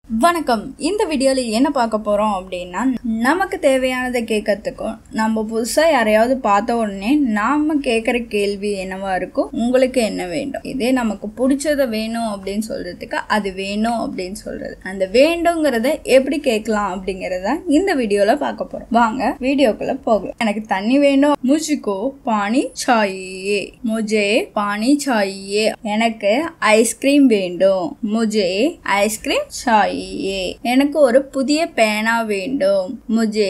வணக்கம். இந்த வீடியோல என்ன பார்க்க போறோம் அப்படின்னா, நமக்கு தேவையானதை கேட்கறதுக்கும் நம்ம புதுசா யாரையாவது பார்த்த உடனே நாம கேட்கற கேள்வி என்னவா இருக்கும், உங்களுக்கு என்ன வேண்டும், இதே நமக்கு பிடிச்சத வேணும் அப்படின்னு சொல்றதுக்கு அது வேணும் அப்படின்னு சொல்றது, அந்த வேண்டுங்கிறத எப்படி கேட்கலாம் அப்படிங்கறத இந்த வீடியோல பார்க்க போறோம். வாங்க வீடியோக்குள்ள போகலாம். எனக்கு தண்ணி வேணும், முஜ்கோ பானி சாஹியே, முஜே பானி சாஹியே. எனக்கு ஐஸ்கிரீம் வேண்டும், முஜே ஐஸ்கிரீம் சாஹியே. எனக்கு ஒரு புதிய பேனா வேண்டும், முஜே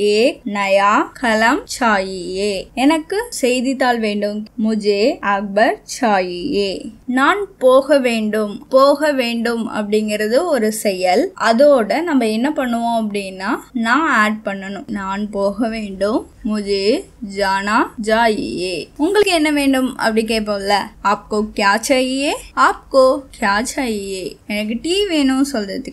ஏக் நயா கலம் சாஹியே. எனக்கு செய்தித்தாள் வேண்டும், முஜே அக்பர் சாஹியே. நான் போக வேண்டும், போக வேண்டும் அப்படிங்கிறது ஒரு செயல். அதோட நம்ம என்ன பண்ணுவோம் அப்படின்னா, நான் ஆட் பண்ணணும். நான் போக வேண்டும், முஜே ஜானா ஜாயியே. உங்களுக்கு என்ன வேண்டும் அப்படி கேட்போம்ல, ஆப்கோ கியா சாஹியே, ஆப்கோ கியா சாஹியே. எனக்கு டீ வேணும் சொல்றதுக்கு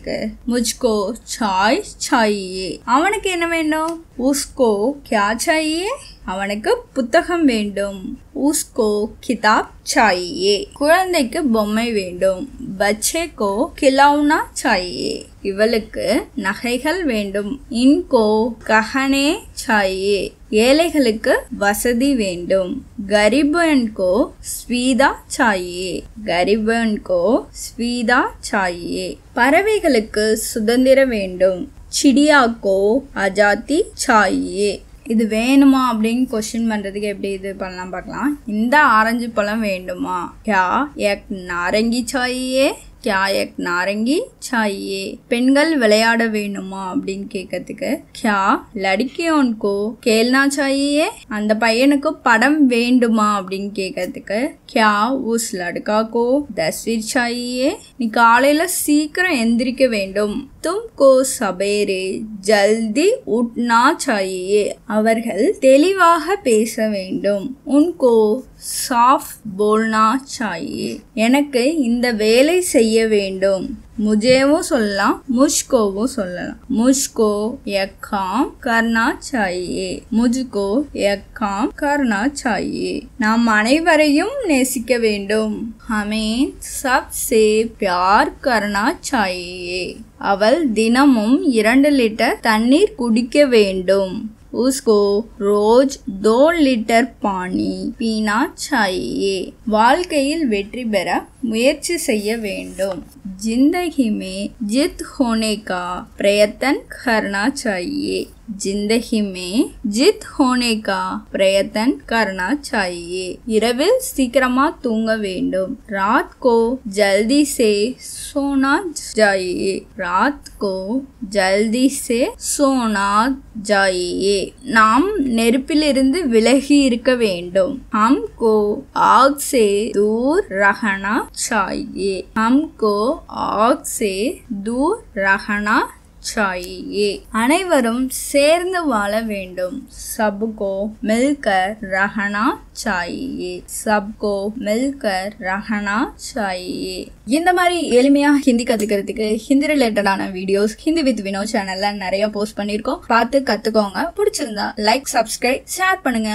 முஜ்கோ சாய் சாஹியே. அவனுக்கு என்ன வேண்டும், உஸ்கோ கியா சாஹியே. அவனுக்கு புத்தகம் வேண்டும், உஸ்கோ கிதாப் சாஹியே. குழந்தைக்கு பொம்மை வேண்டும், பச்சே கோ கிலௌனா சாஹியே. இவளுக்கு நகைகள் வேண்டும், இன்கோ கஹனே சாஹியே. ஏழைகளுக்கு வசதி வேண்டும், கரிபன் கோ ஸ்வீதா சாஹியே, கரிபன் கோ ஸ்வீதா சாஹியே. பறவைகளுக்கு சுதந்திரம் வேண்டும், சிடியாக்கோ ஆஜாதி சாஹியே. இது வேணுமா அப்படின்னு கொஸ்டின் பண்றதுக்கு எப்படி இது பண்ணலாம் பார்க்கலாம். இந்த ஆரஞ்சு பழம் வேண்டுமா, கியா எக் நாரங்கி சாஹியே, கியா எக் நாரங்கி சாஹியே. பெண்கள் விளையாட வேணுமா அப்படின்னு கேட்கறதுக்கு கியா லடிக்கியோன்கோ கேல்னா சாஹியே. அந்த பையனுக்கு படம் வேண்டுமா அப்படின்னு கேட்கறதுக்கு கியா உஸ் லடுக்காக்கோ தஸ்வீர் சாஹியே. நீ காலையில சீக்கிரம் எந்திரிக்க வேண்டும், தும்கோ சபேரே ஜல்தி உட்னா சாஹியே. அவர்கள் தெளிவாக பேச வேண்டும், உன்கோ சாஃப் போல்னா சாஹியே. எனக்கு இந்த வேலை செய்ய வேண்டும், முஜேவும் சொல்லலாம் முஜ்கோவும் சொல்லலாம். முஜ்கோ எக் காம் கர்னா சாஹியே, முஜ்கோ எக் காம் கர்னா சாஹியே. நாம் அனைவரையும் நேசிக்க வேண்டும், ஹமே சப்சே பியார் கர்னா சாஹியே. அவள் தினமும் 2 லிட்டர் தண்ணீர் குடிக்க வேண்டும், उसको रोज 2 லிட்டர் பானி பீனா சாஹியே. வாழ்க்கையில் வெற்றி பெற முயற்சி செய்ய வேண்டும், जिंदगी में जीत होने का प्रयत्न करना चाहिए, जिंदगी में जीत होने का प्रयत्न करना चाहिए. இரவில் சீக்கிரமா தூங்க வேண்டும், रात को जल्दी से सोना चाहिए, रात को जल्दी से सोना चाहिए. நாம் நெருப்பிலிருந்து விலகி இருக்க வேண்டும், हमको आग से दूर रहना चाहिए, हमको आग से दूर रहना चाहिए. அனைவரும் சேர்ந்து வாழ வேண்டும், सबको मिलकर रहना चाहिए, सबको मिलकर रहना चाहिए. இந்த மாதிரி எளிமையா ஹிந்தி கத்துக்கிறதுக்கு ஹிந்தி ரிலேட்டடான வீடியோஸ் ஹிந்தி வித் வினோ சேனல்ல நிறைய போஸ்ட் பண்ணிருக்கோம். பார்த்து கத்துக்கோங்க. பிடிச்சிருந்தா லைக், சப்ஸ்கிரைப், ஷேர் பண்ணுங்க.